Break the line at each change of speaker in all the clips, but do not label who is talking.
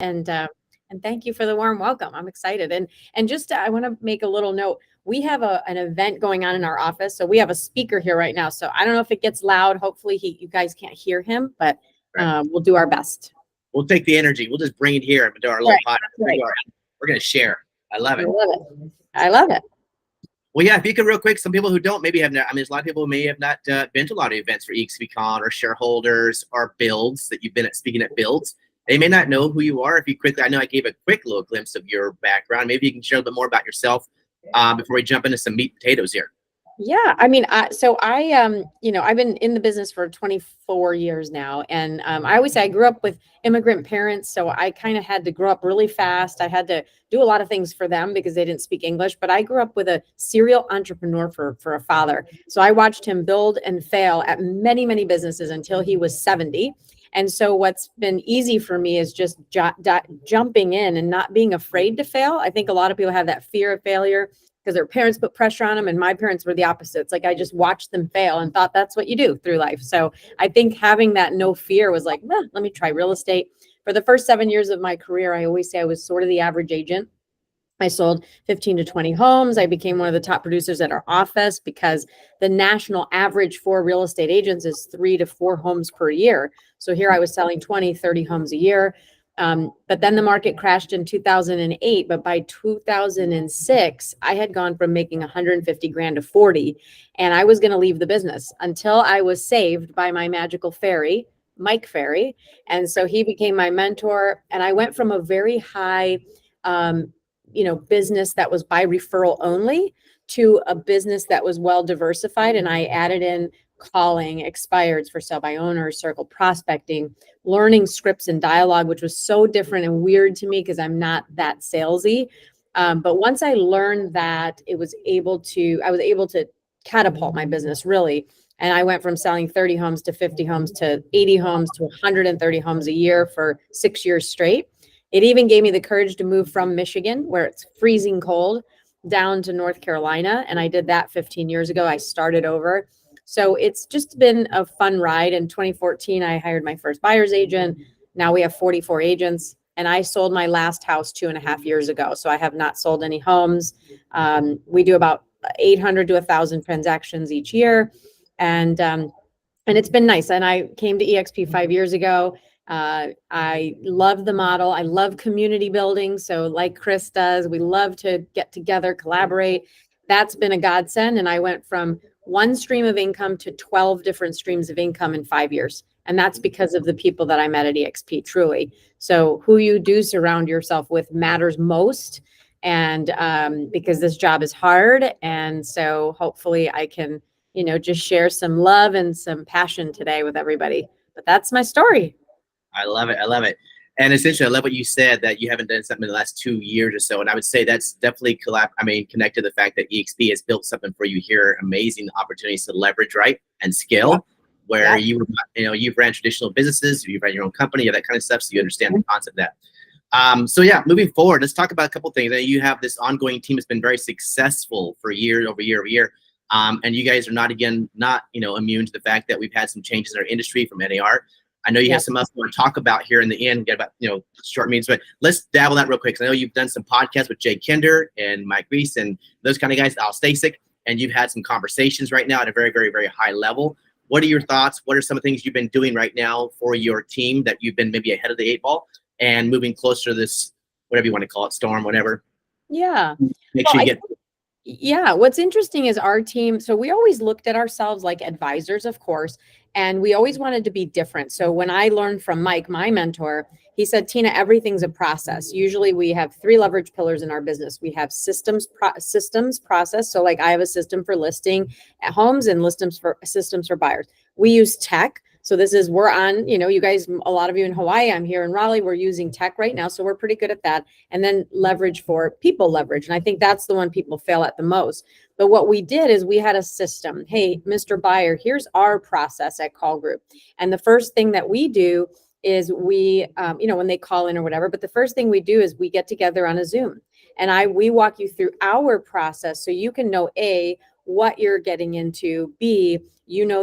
And thank you for the warm welcome. I'm excited. And just I want to make a little note. We have an event going on in our office. So we have a speaker here right now. So I don't know if it gets loud. Hopefully you guys can't hear him, but we'll do our best.
We'll take the energy. We'll just bring it here and do our little podcast. Right. We're going to share. I love it.
I love it.
Well, yeah, if you could real quick, some people who don't maybe have not, I mean, there's a lot of people who may have not been to a lot of events for EXPCon or shareholders or builds that you've been at, speaking at builds. They may not know who you are. If you quickly, I know I gave a quick little glimpse of your background. Maybe you can share a little bit more about yourself before we jump into some meat and potatoes here.
Yeah, I mean, I've been in the business for 24 years now, and I always say I grew up with immigrant parents, so I kind of had to grow up really fast. I had to do a lot of things for them because they didn't speak English, but I grew up with a serial entrepreneur for a father. So I watched him build and fail at many, many businesses until he was 70. And so what's been easy for me is just jumping in and not being afraid to fail. I think a lot of people have that fear of failure because their parents put pressure on them, and my parents were the opposite. It's like I just watched them fail and thought that's what you do through life. So I think having that no fear was like, let me try real estate. For the first 7 years of my career, I always say I was sort of the average agent. I sold 15 to 20 homes. I became one of the top producers at our office because the national average for real estate agents is 3 to 4 homes per year. So here I was selling 20, 30 homes a year. But then the market crashed in 2008. But by 2006, I had gone from making 150 grand to 40, and I was going to leave the business until I was saved by my magical fairy, Mike Ferry. And so he became my mentor. And I went from a very high, business that was by referral only to a business that was well diversified. And I added in calling, expireds, for sale by owners, circle prospecting, learning scripts and dialogue, which was so different and weird to me because I'm not that salesy. But once I learned that, I was able to catapult my business really. And I went from selling 30 homes to 50 homes to 80 homes to 130 homes a year for 6 years straight. It even gave me the courage to move from Michigan, where it's freezing cold, down to North Carolina. And I did that 15 years ago. I started over. So it's just been a fun ride. In 2014, I hired my first buyer's agent. Now we have 44 agents. And I sold my last house 2.5 years ago. So I have not sold any homes. We do about 800 to 1,000 transactions each year. And it's been nice. And I came to EXP 5 years ago. I love the model. I love community building. So like Chris does, we love to get together, collaborate. That's been a godsend. And I went from one stream of income to 12 different streams of income in 5 years. And that's because of the people that I met at EXP, truly. So who you do surround yourself with matters most. And because this job is hard. And so hopefully I can, just share some love and some passion today with everybody. But that's my story.
I love it. I love it. And essentially, I love what you said, that you haven't done something in the last 2 years or so. And I would say that's definitely connected to the fact that EXP has built something for you here, amazing opportunities to leverage, right, and scale, where you've ran traditional businesses, you've ran your own company, that kind of stuff, so you understand the concept of that. So yeah, moving forward, let's talk about a couple of things. You have this ongoing team that's been very successful for year over year over year. And you guys are not immune to the fact that we've had some changes in our industry from NAR. I know you have some else you want to talk about here in the end, get about, short meetings, but let's dabble that real quick. Cause I know you've done some podcasts with Jay Kinder and Mike Reese and those kind of guys, Al Stasic, and you've had some conversations right now at a very, very, very high level. What are your thoughts? What are some of the things you've been doing right now for your team that you've been maybe ahead of the 8 ball and moving closer to this, whatever you want to call it, storm, whatever?
Yeah.
Make sure you get...
Yeah. What's interesting is our team. So we always looked at ourselves like advisors, of course, and we always wanted to be different. So when I learned from Mike, my mentor, he said, Tina, everything's a process. Usually we have 3 leverage pillars in our business. We have systems process. So like I have a system for listing at homes and systems for buyers. We use tech. So we're on, you guys, a lot of you in Hawaii, I'm here in Raleigh, we're using tech right now. So we're pretty good at that. And then leverage for people leverage. And I think that's the one people fail at the most. But what we did is we had a system. Hey, Mr. Buyer, here's our process at Caul Group. And the first thing that we do is we, when they call in or whatever, but the first thing we do is we get together on a Zoom and we walk you through our process so you can know A, what you're getting into, B,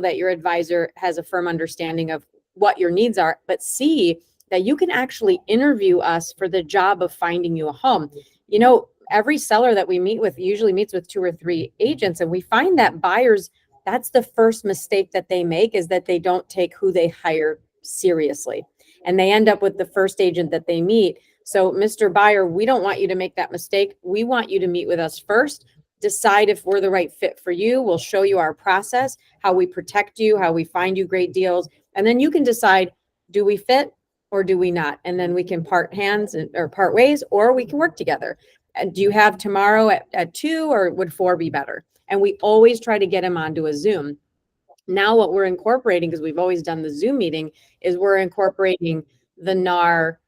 that your advisor has a firm understanding of what your needs are, but C, that you can actually interview us for the job of finding you a home. You know, every seller that we meet with usually meets with 2 or 3 agents, and we find that buyers, that's the first mistake that they make, is that they don't take who they hire seriously. And they end up with the first agent that they meet. So, Mr. Buyer, we don't want you to make that mistake. We want you to meet with us first, decide if we're the right fit for you. We'll show you our process, how we protect you, how we find you great deals. And then you can decide, do we fit or do we not? And then we can part hands or part ways, or we can work together. Do you have tomorrow at 2, or would 4 be better? And we always try to get them onto a Zoom. Now what we're incorporating, because we've always done the Zoom meeting, is we're incorporating the NAR,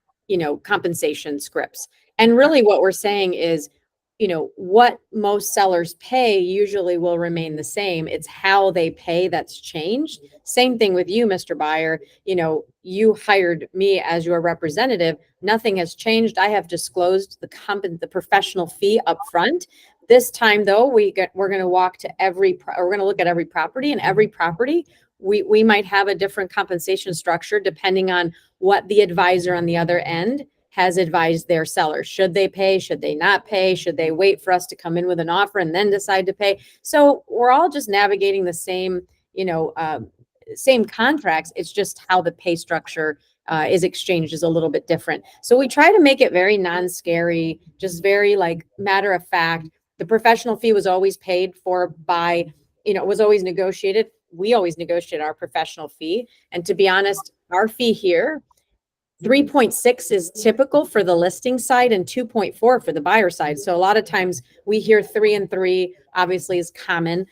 compensation scripts. And really what we're saying is, what most sellers pay usually will remain the same. It's how they pay that's changed. Same thing with you, Mr. Buyer. You hired me as your representative. Nothing has changed. I have disclosed the professional fee up front. This time, though, we're going to walk to we're going to look at every property, and every property we might have a different compensation structure depending on what the advisor on the other end has advised their sellers. Should they pay? Should they not pay? Should they wait for us to come in with an offer and then decide to pay? So we're all just navigating the same, same contracts. It's just how the pay structure is exchanged is a little bit different. So we try to make it very non-scary, just very like matter of fact. The professional fee was always paid for by, it was always negotiated. We always negotiate our professional fee. And to be honest, our fee here, 3.6 is typical for the listing side and 2.4 for the buyer side. So a lot of times we hear 3 and 3 obviously is common.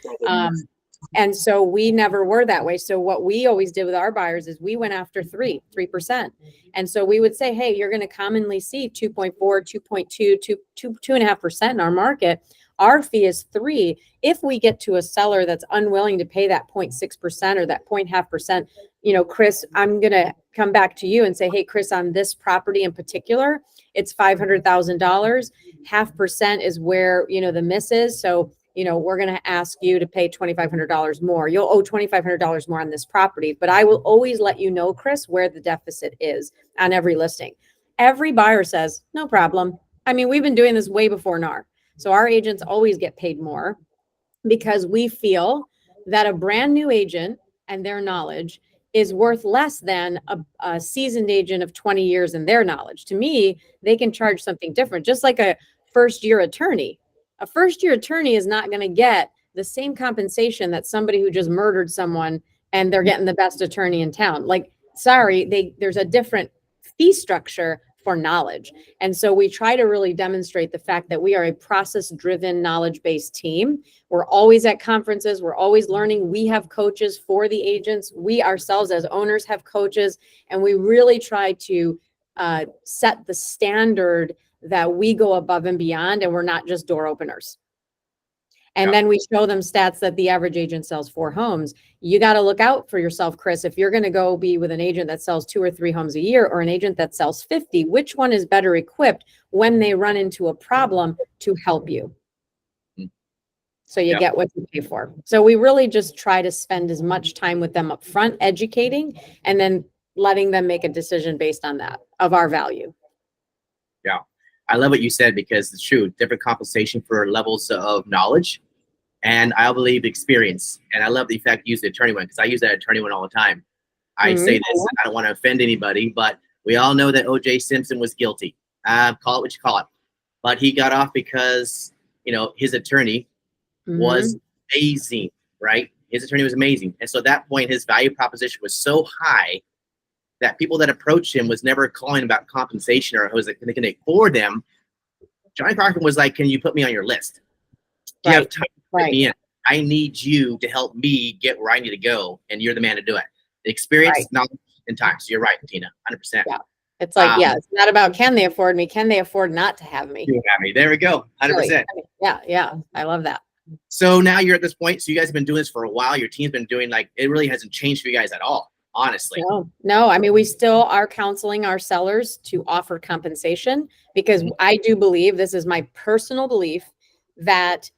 And so we never were that way. So what we always did with our buyers is we went after 3%. And so we would say, hey, you're going to commonly see 2.4, 2.2, 2.5% in our market. Our fee is 3. If we get to a seller that's unwilling to pay that 0.6% or that 0.5%, Chris, I'm going to come back to you and say, hey, Chris, on this property in particular, it's $500,000. 0.5% is where, the miss is. So, we're going to ask you to pay $2,500 more. You'll owe $2,500 more on this property, but I will always let you know, Chris, where the deficit is on every listing. Every buyer says, no problem. I mean, we've been doing this way before NAR. So our agents always get paid more because we feel that a brand new agent and their knowledge is worth less than a seasoned agent of 20 years and their knowledge. To me, they can charge something different, just like a first-year attorney. A first-year attorney is not going to get the same compensation that somebody who just murdered someone and they're getting the best attorney in town. Like, sorry, there's a different fee structure for knowledge. And so we try to really demonstrate the fact that we are a process-driven, knowledge-based team. We're always at conferences. We're always learning. We have coaches for the agents. We ourselves as owners have coaches. And we really try to set the standard that we go above and beyond, and we're not just door openers. And then we show them stats that the average agent sells 4 homes. You got to look out for yourself, Chris. If you're going to go be with an agent that sells 2 or 3 homes a year or an agent that sells 50, which one is better equipped when they run into a problem to help you? So you get what you pay for. So we really just try to spend as much time with them up front, educating, and then letting them make a decision based on that of our value.
Yeah. I love what you said because it's true. Different compensation for levels of knowledge, and I believe experience. And I love the fact you use the attorney one because I use that attorney one all the time. I say this, I don't want to offend anybody, but we all know that O.J. Simpson was guilty. Call it what you call it. But he got off because, his attorney was amazing, right? His attorney was amazing. And so at that point, his value proposition was so high that people that approached him was never calling about compensation or was like, can they afford them? Johnny Cochran was like, can you put me on your list? Do you have time to put me in? I need you to help me get where I need to go, and you're the man to do it. The experience, knowledge, and time. So you're right, Tina, 100%.
Yeah. It's like, it's not about can they afford me? Can they afford not to have me?
You have me. There we go. 100%.
Really? Yeah. I love that.
So now you're at this point. So you guys have been doing this for a while. Your team's been doing it really hasn't changed for you guys at all. Honestly.
No. I mean, we still are counseling our sellers to offer compensation because I do believe, this is my personal belief, that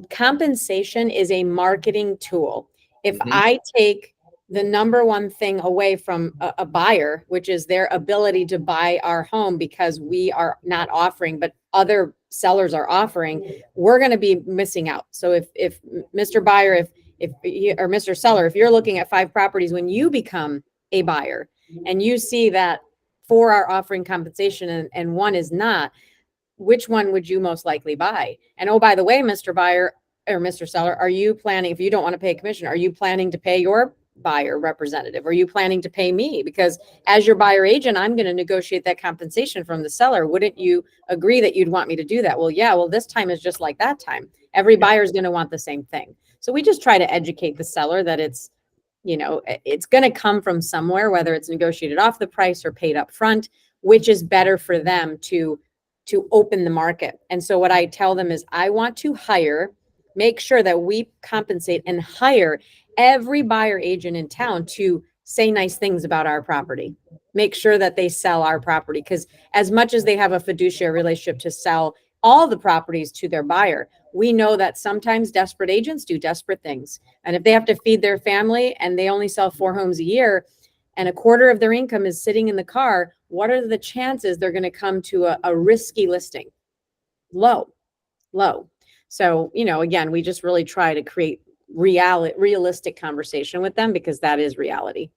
compensation is a marketing tool. If I take the number one thing away from a buyer, which is their ability to buy our home because we are not offering, but other sellers are offering, we're going to be missing out. So if Mr. Buyer, if or Mr. Seller, if you're looking at 5 properties, when you become a buyer and you see that 4 are offering compensation and 1 is not, which one would you most likely buy? And oh, by the way, Mr. Buyer or Mr. Seller, are you planning, if you don't want to pay a commission, are you planning to pay your buyer representative? Are you planning to pay me? Because as your buyer agent, I'm going to negotiate that compensation from the seller. Wouldn't you agree that you'd want me to do that? Well, yeah, well, this time is just like that time. Every buyer is going to want the same thing. So we just try to educate the seller that it's, it's going to come from somewhere, whether it's negotiated off the price or paid up front, which is better for them to open the market. And so what I tell them is I want to make sure that we compensate and hire every buyer agent in town to say nice things about our property. Make sure that they sell our property, because as much as they have a fiduciary relationship to sell all the properties to their buyer, we know that sometimes desperate agents do desperate things. And if they have to feed their family and they only sell 4 homes a year and a quarter of their income is sitting in the car, what are the chances they're going to come to a risky listing? Low. So, again, we just really try to create realistic conversation with them, because that is reality.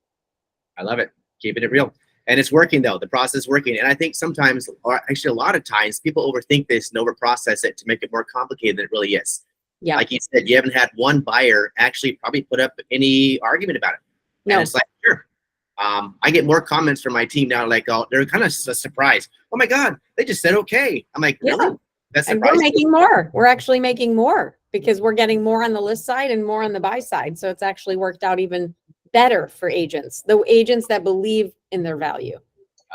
I love it. Keeping it real. And it's working, though. The process is working. And I think sometimes, or actually a lot of times, people overthink this and overprocess it to make it more complicated than it really is.
Yeah.
Like you said, you haven't had one buyer actually probably put up any argument about it.
No.
And it's like, sure. I get more comments from my team now, like, oh, they're kind of surprised. Oh my God, they just said okay. I'm like, really?
Yeah.
That's
and we're making more. We're actually making more because we're getting more on the list side and more on the buy side. So it's actually worked out even better for agents, the agents that believe in their value.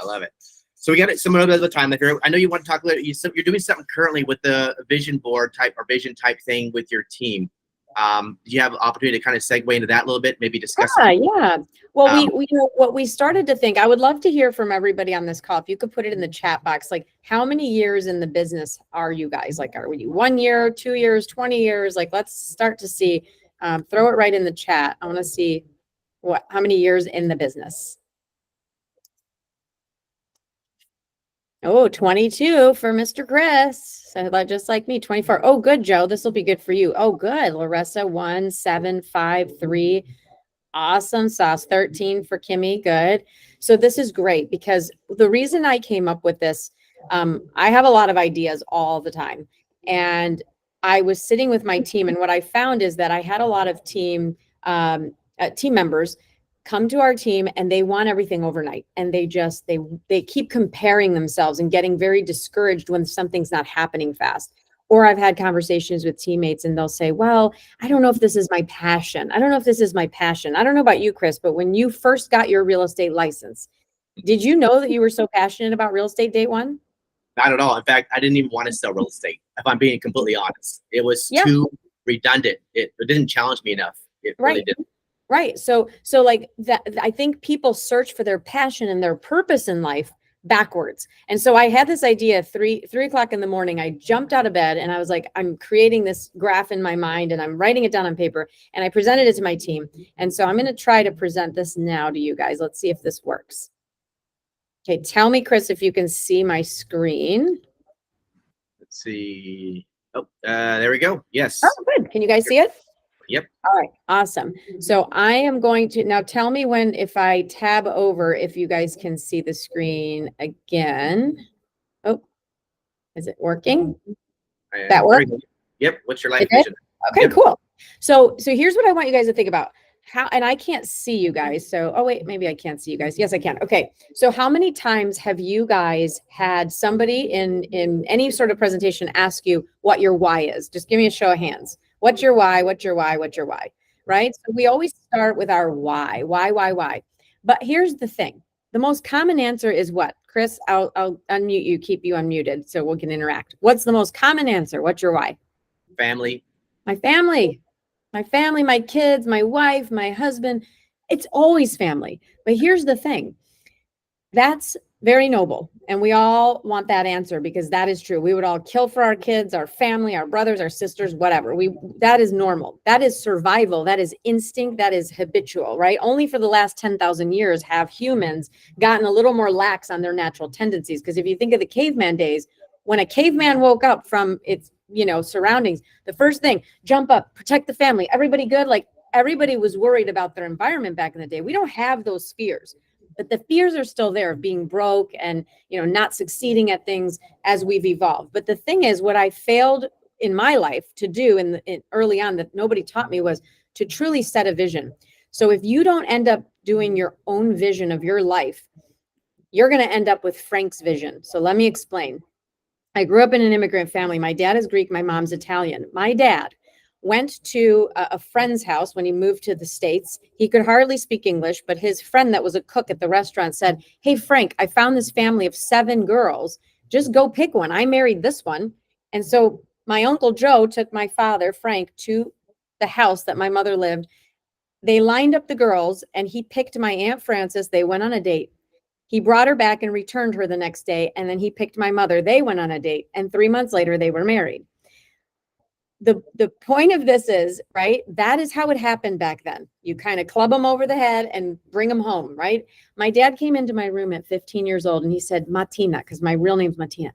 I love it. So we got it some other time. I know you want to talk a little. You're doing something currently with the vision board type or vision type thing with your team. Do you have an opportunity to kind of segue into that a little bit? Maybe discuss.
Yeah. Well, we what we started to think. I would love to hear from everybody on this call. If you could put it in the chat box, like how many years in the business are you guys? Like, are you 1 year, 2 years, 20 years? Like, let's start to see. Throw it right in the chat. I want to see how many years in the business. Oh, 22 for Mr. Chris. So just like me, 24. Oh, good, Joe. This will be good for you. Oh, good. Larissa, 1, 7, 5, 3. Awesome sauce. 13 for Kimmy. Good. So this is great, because the reason I came up with this, I have a lot of ideas all the time. And I was sitting with my team, and what I found is that I had a lot of team members come to our team and they want everything overnight, and they keep comparing themselves and getting very discouraged when something's not happening fast. Or I've had conversations with teammates and they'll say, well, I don't know if this is my passion. I don't know if this is my passion. I don't know about you, Chris, but when you first got your real estate license, did you know that you were so passionate about real estate day one?
Not at all. In fact, I didn't even want to sell real estate, if I'm being completely honest. It was too redundant. It didn't challenge me enough. It really didn't.
Right. So like that, I think people search for their passion and their purpose in life backwards. And so I had this idea at 3 o'clock in the morning. I jumped out of bed and I was like, I'm creating this graph in my mind and I'm writing it down on paper, and I presented it to my team. And so I'm going to try to present this now to you guys. Let's see if this works. Okay. Tell me, Chris, if you can see my screen.
Let's see. Oh, there we go. Yes.
Oh, good. Can you guys see it?
Yep.
All right. Awesome. So I am going to now tell me if I tab over, if you guys can see the screen again. Oh, is it working? That works?
Yep. What's your life vision?
Okay, cool. So here's what I want you guys to think about. And I can't see you guys. So, oh wait, maybe I can't see you guys. Yes, I can. Okay. So how many times have you guys had somebody in any sort of presentation ask you what your why is? Just give me a show of hands. What's your why? What's your why? What's your why? Right? So we always start with our why. Why? But here's the thing. The most common answer is what? Chris, I'll unmute you, keep you unmuted so we can interact. What's the most common answer? What's your why?
Family.
My family, my kids, my wife, my husband. It's always family. But here's the thing. That's very noble. And we all want that answer because that is true. We would all kill for our kids, our family, our brothers, our sisters, whatever. That is normal. That is survival. That is instinct. That is habitual, right? Only for the last 10,000 years have humans gotten a little more lax on their natural tendencies. Because if you think of the caveman days, when a caveman woke up from its, surroundings, the first thing, jump up, protect the family, everybody good. Like everybody was worried about their environment back in the day. We don't have those fears, but the fears are still there of being broke and not succeeding at things as we've evolved. But the thing is, what I failed in my life to do in early on that nobody taught me was to truly set a vision. So if you don't end up doing your own vision of your life, you're going to end up with Frank's vision. So let me explain. I grew up in an immigrant family. My dad is Greek, my mom's Italian. My dad went to a friend's house when he moved to the States. He could hardly speak English, but his friend that was a cook at the restaurant said, "Hey, Frank, I found this family of 7 girls. Just go pick one. I married this one." And so my Uncle Joe took my father, Frank, to the house that my mother lived. They lined up the girls and he picked my Aunt Frances. They went on a date. He brought her back and returned her the next day. And then he picked my mother. They went on a date. And 3 months later, they were married. The point of this is, right, that is how it happened back then. You kind of club them over the head and bring them home, right? My dad came into my room at 15 years old and he said, "Martina," because my real name's Martina.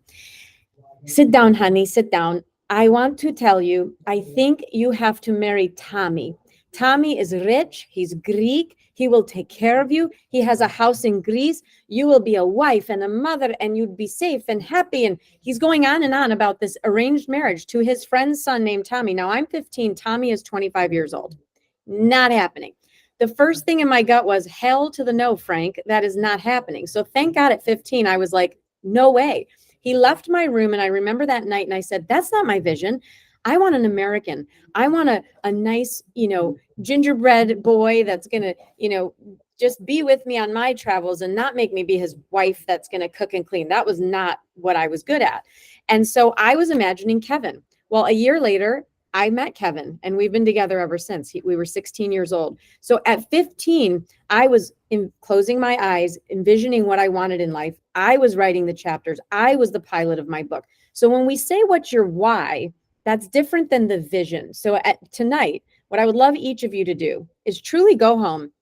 "Sit down, honey, sit down. I want to tell you, I think you have to marry Tommy. Tommy is rich. He's Greek. He will take care of you. He has a house in Greece. You will be a wife and a mother and you'd be safe and happy." And he's going on about this arranged marriage to his friend's son named Tommy. Now I'm 15. Tommy is 25 years old. Not happening. The first thing in my gut was, hell to the no, Frank. That is not happening. So thank God at 15, I was like, no way. He left my room and I remember that night and I said, that's not my vision. I want an American. I want a nice, gingerbread boy that's going to, just be with me on my travels and not make me be his wife that's going to cook and clean. That was not what I was good at. And so I was imagining Kevin. Well, a year later, I met Kevin and we've been together ever since. We were 16 years old. So at 15, I was closing my eyes, envisioning what I wanted in life. I was writing the chapters. I was the pilot of my book. So when we say what's your why, that's different than the vision. So tonight, what I would love each of you to do is truly go home,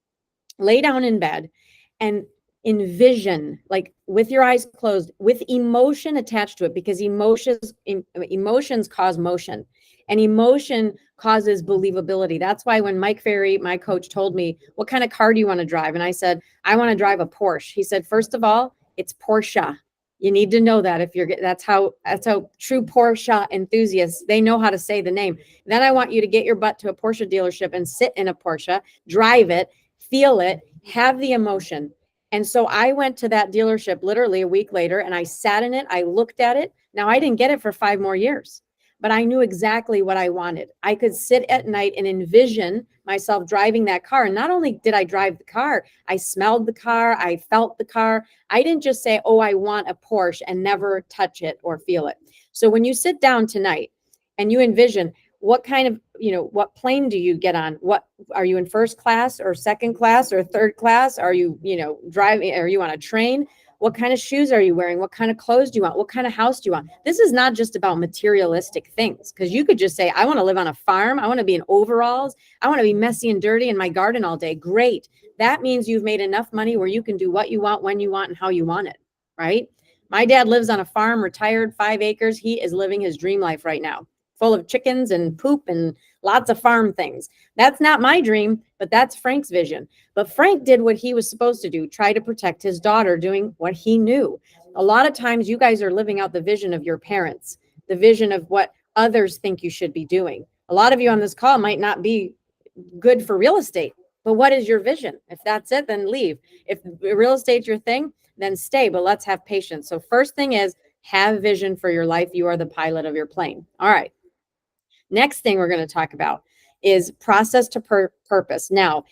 lay down in bed and envision, like with your eyes closed, with emotion attached to it, because emotions cause motion and emotion causes believability. That's why when Mike Ferry, my coach, told me, "What kind of car do you want to drive?" And I said, "I want to drive a Porsche." He said, "First of all, it's Porsche. You need to know that that's how true Porsche enthusiasts, they know how to say the name. Then I want you to get your butt to a Porsche dealership and sit in a Porsche, drive it, feel it, have the emotion." And so I went to that dealership literally a week later and I sat in it. I looked at it. Now I didn't get it for 5 more years, but I knew exactly what I wanted. I could sit at night and envision myself driving that car. And not only did I drive the car, I smelled the car, I felt the car. I didn't just say, "Oh, I want a Porsche," and never touch it or feel it. So when you sit down tonight and you envision, what kind of, what plane do you get on? What are you in, first class or second class or third class? Are you, driving? Are you on a train? What kind of shoes are you wearing? What kind of clothes do you want? What kind of house do you want? This is not just about materialistic things, because you could just say, "I want to live on a farm. I want to be in overalls. I want to be messy and dirty in my garden all day." Great. That means you've made enough money where you can do what you want, when you want, and how you want it, right? My dad lives on a farm, retired, 5 acres. He is living his dream life right now, full of chickens and poop and lots of farm things. That's not my dream, but that's Frank's vision. But Frank did what he was supposed to do, try to protect his daughter, doing what he knew. A lot of times you guys are living out the vision of your parents, the vision of what others think you should be doing. A lot of you on this call might not be good for real estate, but what is your vision? If that's it, then leave. If real estate's your thing, then stay, but let's have patience. So first thing is, have vision for your life. You are the pilot of your plane. All right. Next thing we're going to talk about is process to purpose. Now,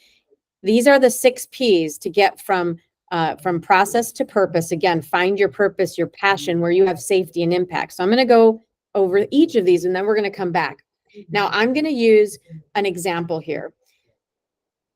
these are the 6 P's to get from process to purpose. Again, find your purpose, your passion, where you have safety and impact. So I'm going to go over each of these and then we're going to come back. Now, I'm going to use an example here.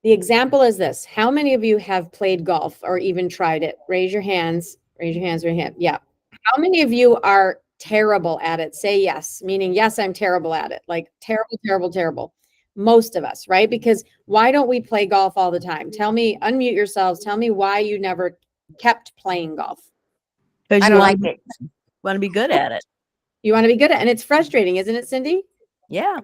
The example is this. How many of you have played golf or even tried it? Raise your hands. Raise your hands. Raise your hand. Yeah. How many of you are terrible at it? Say yes, meaning yes, I'm terrible at it. Like terrible, terrible, terrible. Most of us, right? Because why don't we play golf all the time? Tell me, unmute yourselves. Tell me why you never kept playing golf.
Because
I
you
don't
want
like
to be good at it.
You want to be good at it. And it's frustrating, isn't it, Cindy?
Yeah.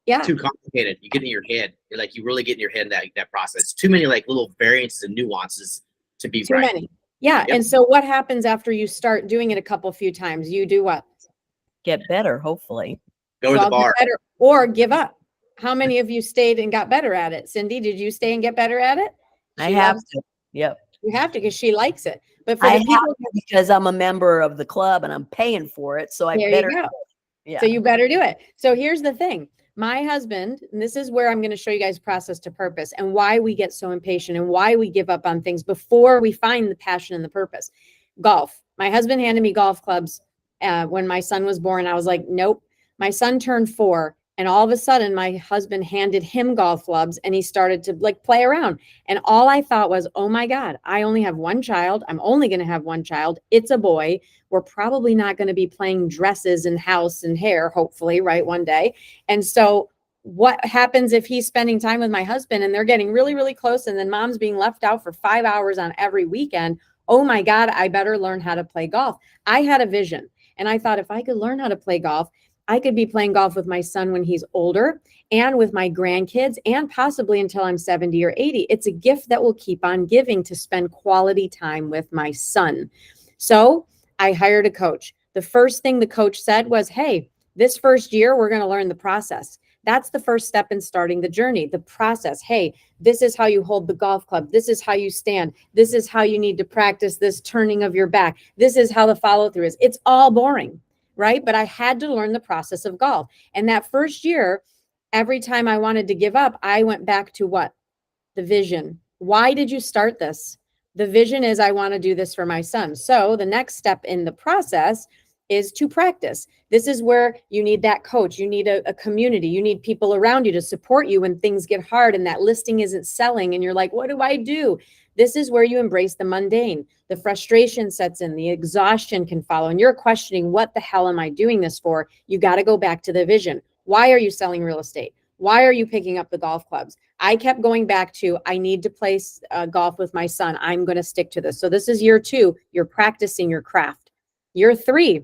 Yeah.
Too complicated. You get in your head. You're like, you really get in your head that process. Too many like little variances and nuances to be
Too
right.
many. Yeah.
Yep.
And so what happens after you start doing it a few times? You do what?
Get better, hopefully.
Go to the bar.
Get better or give up. How many of you stayed and got better at it? Cindy, did you stay and get better at it?
I have to. Yep.
You have to because she likes it. But for
I
the
have
people,
to because I'm a member of the club and I'm paying for it. So I
there
better.
you go.
Yeah.
So you better do it. So here's the thing. My husband, and this is where I'm going to show you guys process to purpose and why we get so impatient and why we give up on things before we find the passion and the purpose. Golf. My husband handed me golf clubs when my son was born. I was like, nope. My son turned 4. And all of a sudden, my husband handed him golf clubs and he started to like play around. And all I thought was, oh my God, I only have one child. I'm only going to have one child. It's a boy. We're probably not going to be playing dresses and house and hair, hopefully, right, one day. And so what happens if he's spending time with my husband and they're getting really, really close and then mom's being left out for 5 hours on every weekend? Oh my God, I better learn how to play golf. I had a vision and I thought if I could learn how to play golf, I could be playing golf with my son when he's older and with my grandkids and possibly until I'm 70 or 80. It's a gift that will keep on giving to spend quality time with my son. So I hired a coach. The first thing the coach said was, hey, this first year, we're going to learn the process. That's the first step in starting the journey, the process. Hey, this is how you hold the golf club. This is how you stand. This is how you need to practice this turning of your back. This is how the follow through is. It's all boring, right? But I had to learn the process of golf. And that first year, every time I wanted to give up, I went back to what? The vision. Why did you start this? The vision is I want to do this for my son. So the next step in the process is to practice. This is where you need that coach. You need a community. You need people around you to support you when things get hard and that listing isn't selling and you're like, what do I do? This is where you embrace the mundane. The frustration sets in, the exhaustion can follow, and you're questioning, what the hell am I doing this for? You got to go back to the vision. Why are you selling real estate? Why are you picking up the golf clubs? I kept going back to, I need to play golf with my son. I'm going to stick to this. So this is year 2. You're practicing your craft. Year 3,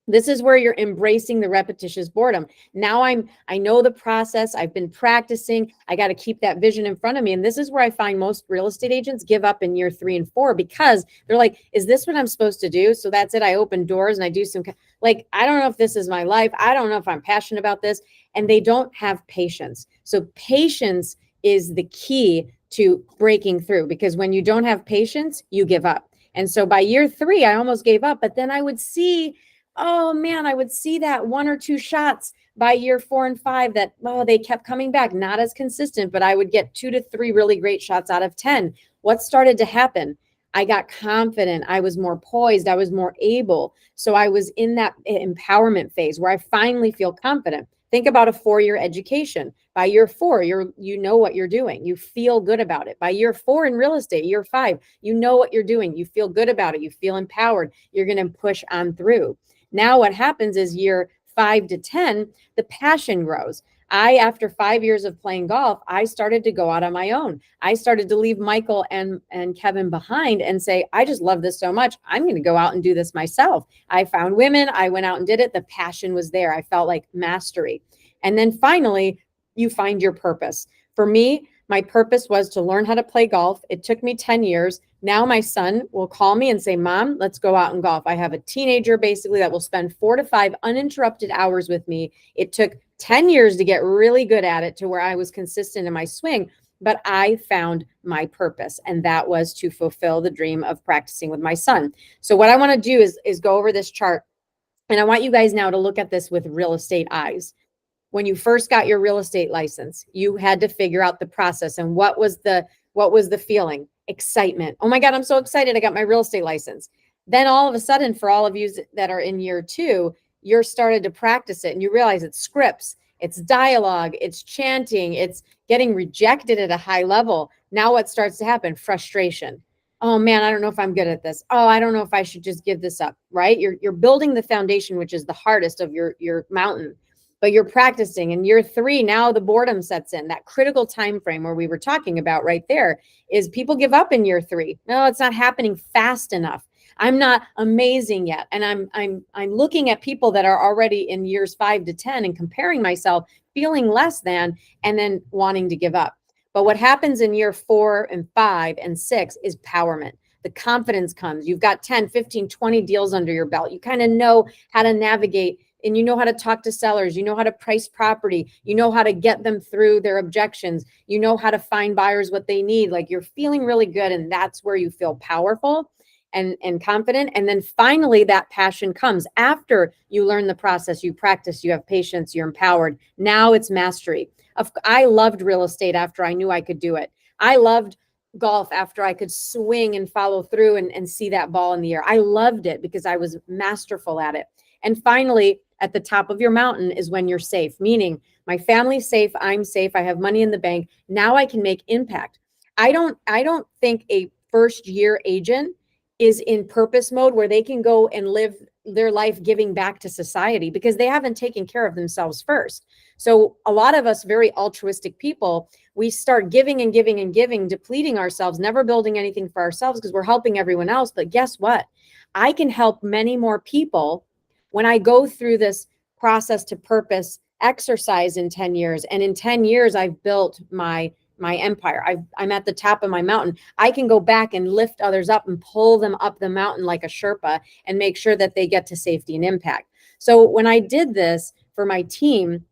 this is where you're embracing the repetitious boredom. Now I know the process. I've been practicing. I got to keep that vision in front of me. And this is where I find most real estate agents give up in year 3 and 4 because they're like, is this what I'm supposed to do? So that's it. I open doors and I do some, like, I don't know if this is my life. I don't know if I'm passionate about this. And they don't have patience. So patience is the key to breaking through, because when you don't have patience, you give up. And so by year 3, I almost gave up, but then I would see, oh man, I would see that 1 or 2 shots by year 4 and 5 that, oh, they kept coming back, not as consistent, but I would get 2 to 3 really great shots out of 10. What started to happen? I got confident. I was more poised. I was more able. So I was in that empowerment phase where I finally feel confident. Think about a 4-year education. By year 4, you know what you're doing. You feel good about it. By year 4 in real estate, year 5, you know what you're doing. You feel good about it. You feel empowered. You're going to push on through. Now what happens is year 5 to 10, the passion grows. After 5 years of playing golf, I started to go out on my own. I started to leave Michael and Kevin behind and say, I just love this so much. I'm going to go out and do this myself. I found women. I went out and did it. The passion was there. I felt like mastery. And then finally, you find your purpose. For me, my purpose was to learn how to play golf. It took me 10 years. Now my son will call me and say, Mom, let's go out and golf. I have a teenager basically that will spend 4 to 5 uninterrupted hours with me. It took 10 years to get really good at it to where I was consistent in my swing, but I found my purpose, and that was to fulfill the dream of practicing with my son. So what I want to do is go over this chart, and I want you guys now to look at this with real estate eyes. When you first got your real estate license, you had to figure out the process. And what was the feeling? Excitement. Oh my God, I'm so excited. I got my real estate license. Then all of a sudden, for all of you that are in year 2, you're started to practice it and you realize it's scripts it's dialogue, it's chanting, it's getting rejected at a high level. Now what starts to happen? Frustration. Oh man, I don't know if I'm good at this. Oh, I don't know if I should just give this up, right? You're building the foundation, which is the hardest of your mountain, but you're practicing. In year 3, now the boredom sets in. That critical time frame where we were talking about right there is people give up in year 3. No, it's not happening fast enough. I'm not amazing yet. And I'm looking at people that are already in years 5 to 10 and comparing myself, feeling less than, and then wanting to give up. But what happens in year 4 and 5 and 6 is empowerment. The confidence comes. You've got 10, 15, 20 deals under your belt. You kind of know how to navigate, and you know how to talk to sellers. You know how to price property. You know how to get them through their objections. You know how to find buyers what they need. Like, you're feeling really good, and that's where you feel powerful and confident. And then finally that passion comes after you learn the process, you practice, you have patience, you're empowered. Now it's mastery. I loved real estate after I knew I could do it. I loved golf after I could swing and follow through and see that ball in the air. I loved it because I was masterful at it. And finally, at the top of your mountain is when you're safe, meaning my family's safe, I'm safe, I have money in the bank. Now I can make impact. I don't think a first year agent is in purpose mode where they can go and live their life giving back to society because they haven't taken care of themselves first. So a lot of us very altruistic people, we start giving and giving and giving, depleting ourselves, never building anything for ourselves because we're helping everyone else. But guess what? I can help many more people when I go through this process to purpose exercise in 10 years. And in 10 years, I've built my empire. I'm at the top of my mountain. I can go back and lift others up and pull them up the mountain like a Sherpa and make sure that they get to safety and impact. So when I did this for my team,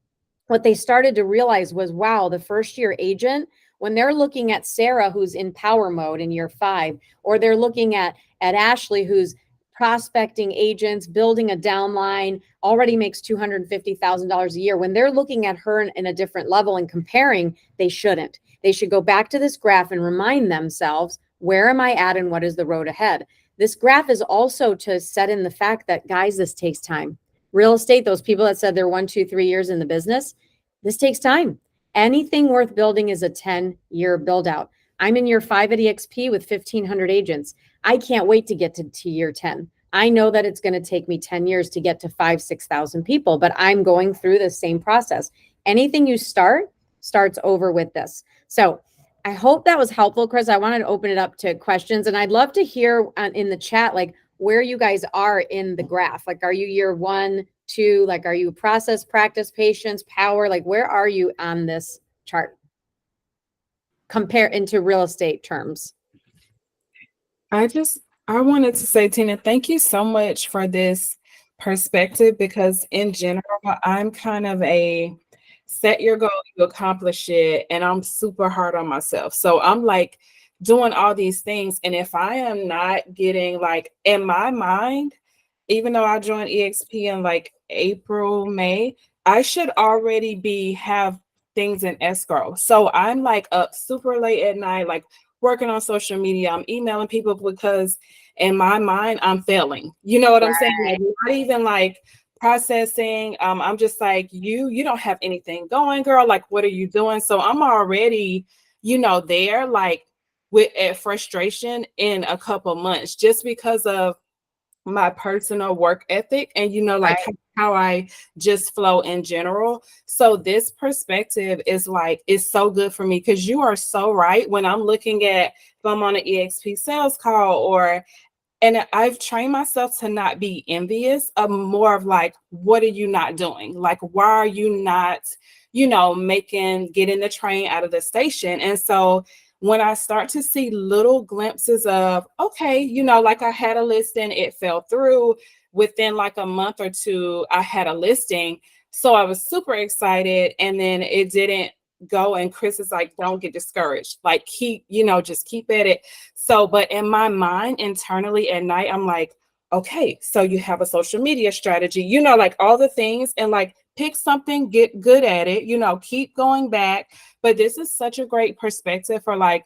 what they started to realize was, wow, the first year agent, when they're looking at Sarah, who's in power mode in year 5, or they're looking at Ashley, who's prospecting agents, building a downline, already makes $250,000 a year. When they're looking at her in a different level and comparing, they shouldn't. They should go back to this graph and remind themselves, where am I at and what is the road ahead? This graph is also to set in the fact that, guys, this takes time. Real estate, those people that said they're 1, 2, 3 years in the business, this takes time. Anything worth building is a 10-year build out. I'm in year 5 at EXP with 1,500 agents. I can't wait to get to year 10. I know that it's going to take me 10 years to get to 5,000, 6,000 people, but I'm going through the same process. Anything you start starts over with this. So I hope that was helpful, Chris. I wanted to open it up to questions, and I'd love to hear in the chat, like, where you guys are in the graph. Like, are you year 1, 2? Like, are you process, practice, patience, power? Like, where are you on this chart? Compare into real estate terms.
I wanted to say, Tina, thank you so much for this perspective, because in general, I'm kind of a set your goal, you accomplish it, and I'm super hard on myself. So I'm like doing all these things. And if I am not getting, like, in my mind, even though I joined EXP in like April, May, I should already have things in escrow. So I'm like up super late at night, like working on social media. I'm emailing people because in my mind, I'm failing. You know what I'm saying? Like, not even like processing. I'm just like, you don't have anything going, girl. Like, what are you doing? So I'm already, there, like, with frustration in a couple months, just because of my personal work ethic and like how I just flow in general. So this perspective is so good for me, because you are so right. When I'm looking at, if I'm on an EXP sales call, and I've trained myself to not be envious, of more of like, what are you not doing? Like, why are you not, getting the train out of the station? And so when I start to see little glimpses of, okay, like I had a listing, it fell through. Within like a month or two, I had a listing. So I was super excited, and then it didn't go. And Chris is like, don't get discouraged. Like, just keep at it. So, but in my mind, internally at night, I'm like, okay, so you have a social media strategy, like all the things, and like pick something, get good at it, keep going back. But this is such a great perspective for like,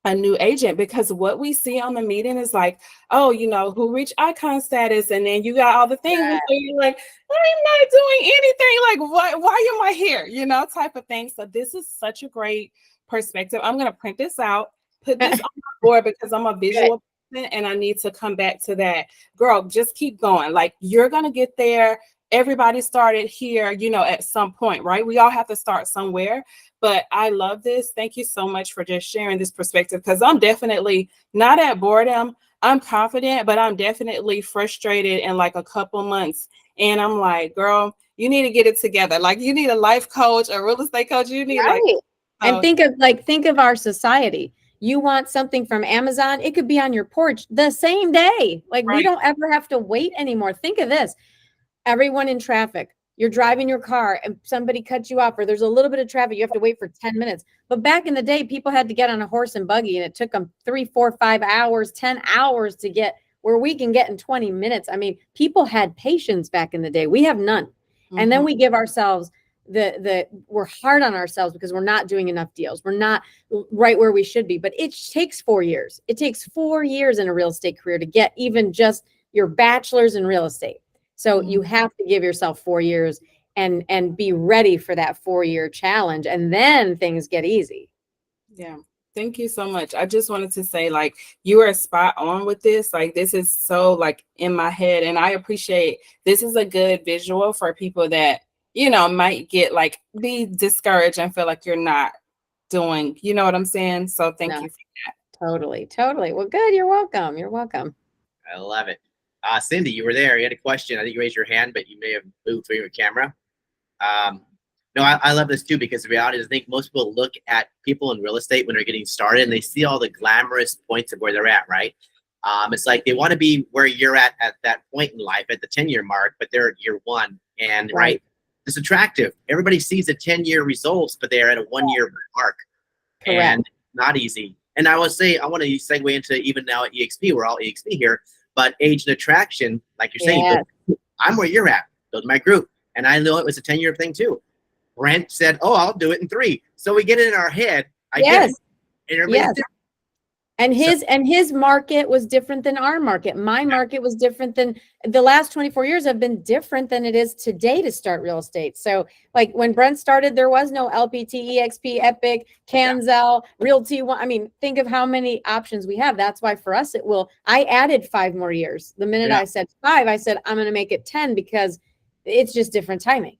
a new agent, because what we see on the meeting is like, oh, who reached icon status, and then you got all the things, and so you're like, I'm not doing anything. Like, why am I here? Type of thing. So this is such a great perspective. I'm gonna print this out, put this on my board, because I'm a visual person and I need to come back to that. Girl, just keep going. Like, you're gonna get there. Everybody started here, at some point, right? We all have to start somewhere. But I love this. Thank you so much for just sharing this perspective, because I'm definitely not at boredom. I'm confident, but I'm definitely frustrated in like a couple months. And I'm like, girl, you need to get it together. Like, you need a life coach, a real estate coach. You need
and think of our society. You want something from Amazon, it could be on your porch the same day. Like, we don't ever have to wait anymore. Think of this. Everyone in traffic, you're driving your car and somebody cuts you off, or there's a little bit of traffic, you have to wait for 10 minutes. But back in the day, people had to get on a horse and buggy, and it took them 3, 4, 5 hours, 10 hours to get where we can get in 20 minutes. I mean, people had patience back in the day. We have none. And then we give ourselves we're hard on ourselves because we're not doing enough deals. We're not right where we should be. But it takes 4 years. It takes 4 years in a real estate career to get even just your bachelor's in real estate. So you have to give yourself 4 years and be ready for that 4-year challenge. And then things get easy.
Yeah. Thank you so much. I just wanted to say, like, you are spot on with this. Like, this is so like in my head, and I appreciate this is a good visual for people that, might get like be discouraged and feel like you're not doing, you know what I'm saying? So thank you for that.
Totally. Well, good. You're welcome.
I love it. Cindy, you were there. You had a question. I think you raised your hand, but you may have moved through your camera. No, I love this too, because the reality is I think most people look at people in real estate when they're getting started and they see all the glamorous points of where they're at, right? It's like they want to be where you're at that point in life at the 10-year mark, but they're at year 1. And right, it's attractive. Everybody sees the 10-year results, but they're at a 1-year mark.
Correct.
And not easy. And I will say, I want to segue into even now at EXP, we're all EXP here, but age and attraction, like you're saying, I'm where you're at, build my group. And I know it was a 10-year thing too. Brent said, oh, I'll do it in 3. So we get it in our head. I get it. And everybody's different.
And his market was different than our market. My market was different than the last 24 years have been different than it is today to start real estate. So like when Brent started, there was no LPT, EXP, Epic, Canzel, Realty One. I mean, think of how many options we have. That's why for us, I added 5 more years. The minute I said 5, I said, I'm going to make it 10 because it's just different timing,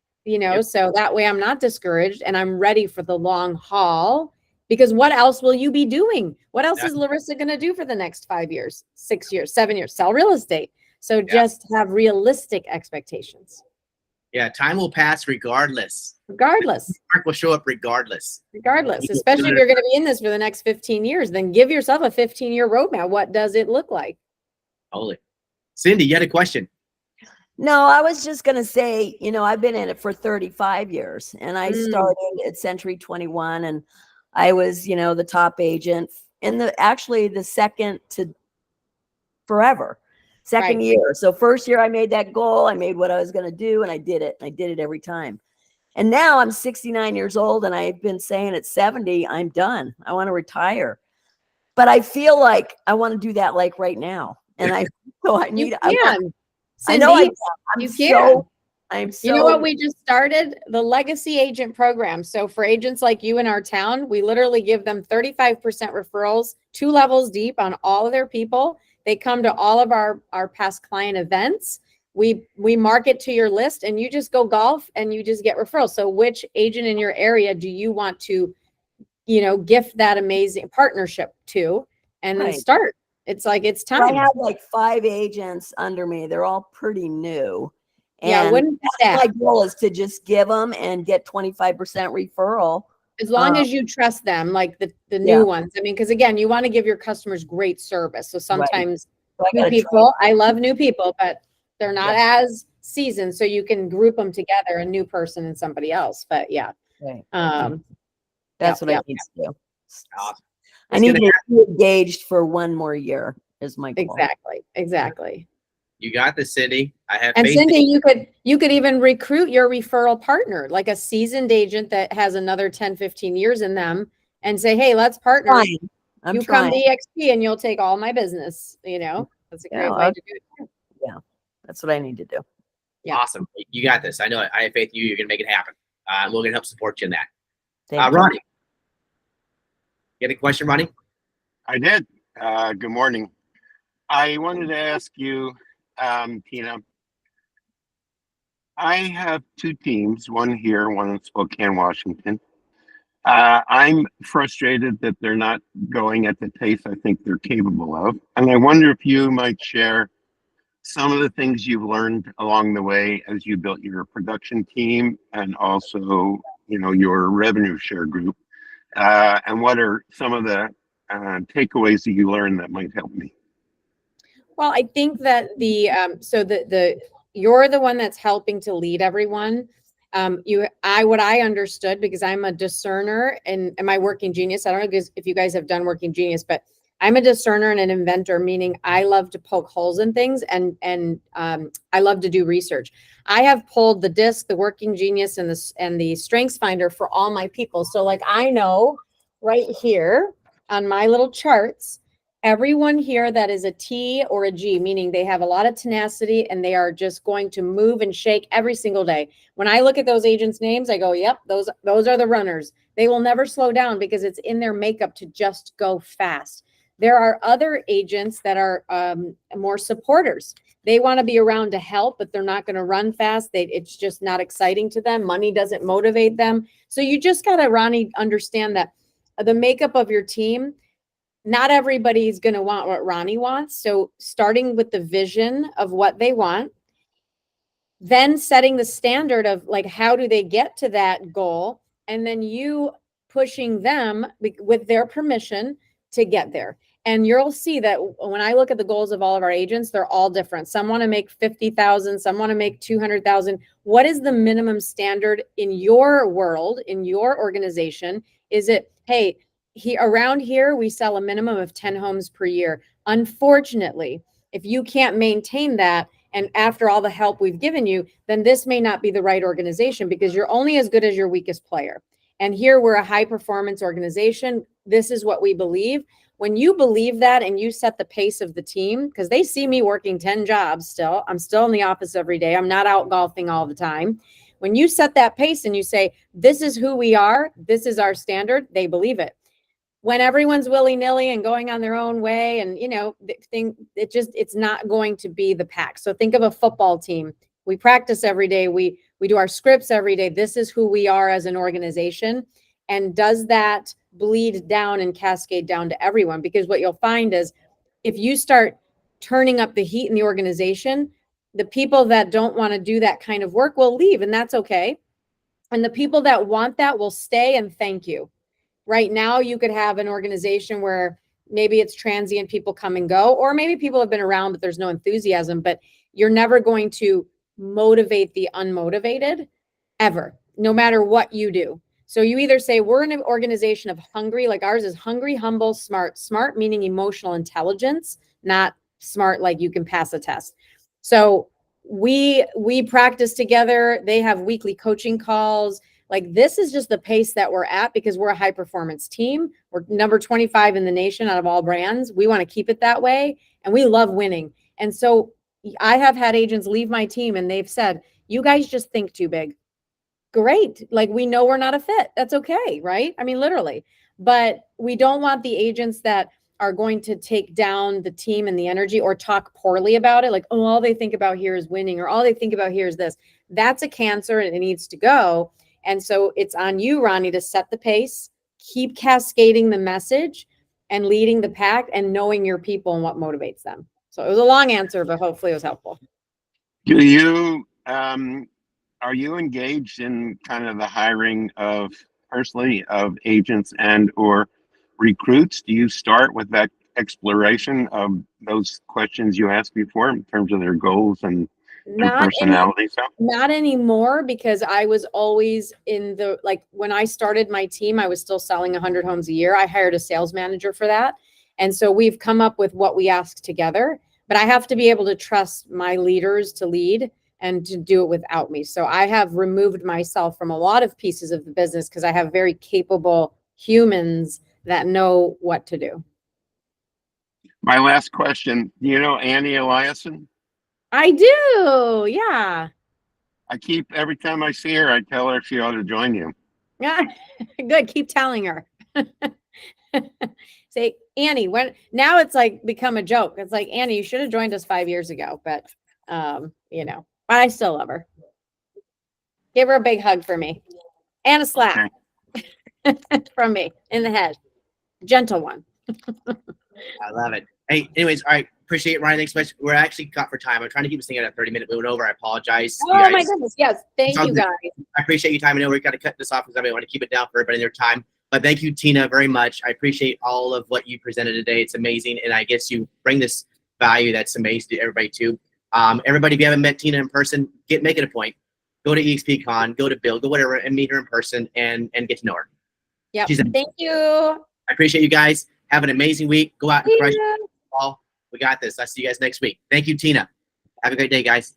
so that way I'm not discouraged and I'm ready for the long haul. Because what else will you be doing? What else is Larissa going to do for the next 5 years, 6 years, 7 years? Sell real estate. So just have realistic expectations.
Yeah, time will pass regardless.
Mark
will show up regardless.
Especially if you're going to be in this for the next 15 years, then give yourself a 15-year roadmap. What does it look like?
Holy. Cindy, you had a question.
No, I was just going to say, I've been in it for 35 years and I started at Century 21 and I was, the top agent in the second to forever, second year. So first year I made that goal. I made what I was going to do and I did it. I did it every time. And now I'm 69 years old and I've been saying at 70, I'm done. I want to retire. But I feel like I want to do that like right now. And I know I I'm so.
You know what? We just started the legacy agent program. So for agents like you in our town, we literally give them 35% referrals, 2 levels deep on all of their people. They come to all of our past client events. We market to your list and you just go golf and you just get referrals. So which agent in your area do you want to, gift that amazing partnership to and then start? It's like, it's time.
I have like 5 agents under me. They're all pretty new. And
wouldn't that
my goal is to just give them and get 25% referral.
As long as you trust them, like the new ones. I mean, because again, you want to give your customers great service. So sometimes new people, I love new people, but they're not as seasoned. So you can group them together, a new person and somebody else. But
that's what I need to do. Awesome. I need to be engaged for 1 more year is my goal.
Exactly.
You got this, Cindy. I have
and
faith.
Cindy, you could even recruit your referral partner, like a seasoned agent that has another 10, 15 years in them and say, hey, let's partner.
I'm
you come
trying.
to EXP and you'll take all my business, that's a great way to do it.
Yeah, that's what I need to do.
Yeah.
Awesome. You got this. I know it. I have faith in you. You're going to make it happen. We're going to help support you in that.
Thank you.
Ronnie, you had a question, Ronnie?
I did. Good morning. I wanted to ask you, Tina, I have two teams, one here, one in Spokane, Washington. I'm frustrated that they're not going at the pace I think they're capable of. And I wonder if you might share some of the things you've learned along the way as you built your production team and also, your revenue share group. And what are some of the takeaways that you learned that might help me?
Well, I think that you're the one that's helping to lead everyone. What I understood, because I'm a discerner and am I working genius? I don't know if you guys have done working genius, but I'm a discerner and an inventor, meaning I love to poke holes in things and I love to do research. I have pulled the disc, the working genius, and the strengths finder for all my people. So like I know right here on my little charts, everyone here that is a T or a G, meaning they have a lot of tenacity and they are just going to move and shake every single day. When I look at those agents' names, I go, yep, those are the runners. They will never slow down because it's in their makeup to just go fast. There are other agents that are more supporters. They want to be around to help, but they're not going to run fast. It's just not exciting to them. Money doesn't motivate them. So you just got to, Ronnie, understand that the makeup of your team, not everybody's going to want what Ronnie wants. So starting with the vision of what they want, then setting the standard of like, how do they get to that goal? And then you pushing them with their permission to get there. And you'll see that when I look at the goals of all of our agents, they're all different. Some want to make 50,000, some want to make 200,000. What is the minimum standard in your world, in your organization? Is it, hey, around here, we sell a minimum of 10 homes per year. Unfortunately, if you can't maintain that, and after all the help we've given you, then this may not be the right organization because you're only as good as your weakest player. And here we're a high performance organization. This is what we believe. When you believe that and you set the pace of the team, because they see me working 10 jobs still, I'm still in the office every day. I'm not out golfing all the time. When you set that pace and you say, this is who we are, this is our standard, they believe it. When everyone's willy-nilly and going on their own way and, it's not going to be the pack. So think of a football team. We practice every day. We do our scripts every day. This is who we are as an organization. And does that bleed down and cascade down to everyone? Because what you'll find is if you start turning up the heat in the organization, the people that don't want to do that kind of work will leave, and that's okay. And the people that want that will stay and thank you. Right now, you could have an organization where maybe it's transient, people come and go, or maybe people have been around, but there's no enthusiasm, but you're never going to motivate the unmotivated ever, no matter what you do. So you either say we're an organization of hungry, like ours is hungry, humble, smart meaning emotional intelligence, not smart like you can pass a test. So we practice together. They have weekly coaching calls. Like this is just the pace that we're at because we're a high performance team. We're number 25 in the nation out of all brands. We want to keep it that way. And we love winning. And so I have had agents leave my team and they've said, you guys just think too big. Great. Like we know we're not a fit. That's okay. Right. I mean, literally, but we don't want the agents that are going to take down the team and the energy or talk poorly about it. Like, oh, all they think about here is winning or all they think about here is this. That's a cancer and it needs to go. And so it's on you, Ronnie, to set the pace, keep cascading the message and leading the pack and knowing your people and what motivates them. So it was a long answer, but hopefully it was helpful.
Do you, are you engaged in kind of the hiring of agents and or recruits? Do you start with that exploration of those questions you asked before in terms of their goals and their personality stuff?
Not anymore, because I was always in the, like when I started my team, I was still selling 100 homes a year. I hired a sales manager for that. And so we've come up with what we ask together, but I have to be able to trust my leaders to lead and to do it without me. So I have removed myself from a lot of pieces of the business because I have very capable humans that know what to do.
My last question. Do you know Annie Eliason?
I do. Yeah.
Every time I see her, I tell her she ought to join you.
Yeah. Good. Keep telling her. Say, Annie, now it's like become a joke. It's like, Annie, you should have joined us 5 years ago, but but I still love her. Give her a big hug for me and a slap from me in the head. Gentle one.
I love it. Hey, anyways, all right. Appreciate it, Ryan. Thanks so much. We're actually cut for time. I'm trying to keep this thing at a 30-minute moving over. I apologize.
Oh my goodness. Yes. Thank you, guys.
I appreciate your time. I know we've got to cut this off because I want to keep it down for everybody in their time. But thank you, Tina, very much. I appreciate all of what you presented today. It's amazing. And I guess you bring this value that's amazing to everybody too. Everybody, if you haven't met Tina in person, make it a point. Go to EXPCon, go to Bill, go whatever, and meet her in person and get to know her.
Yeah. Thank you.
I appreciate you guys. Have an amazing week. Go out and crush it all. We got this. I'll see you guys next week. Thank you, Tina. Have a great day, guys.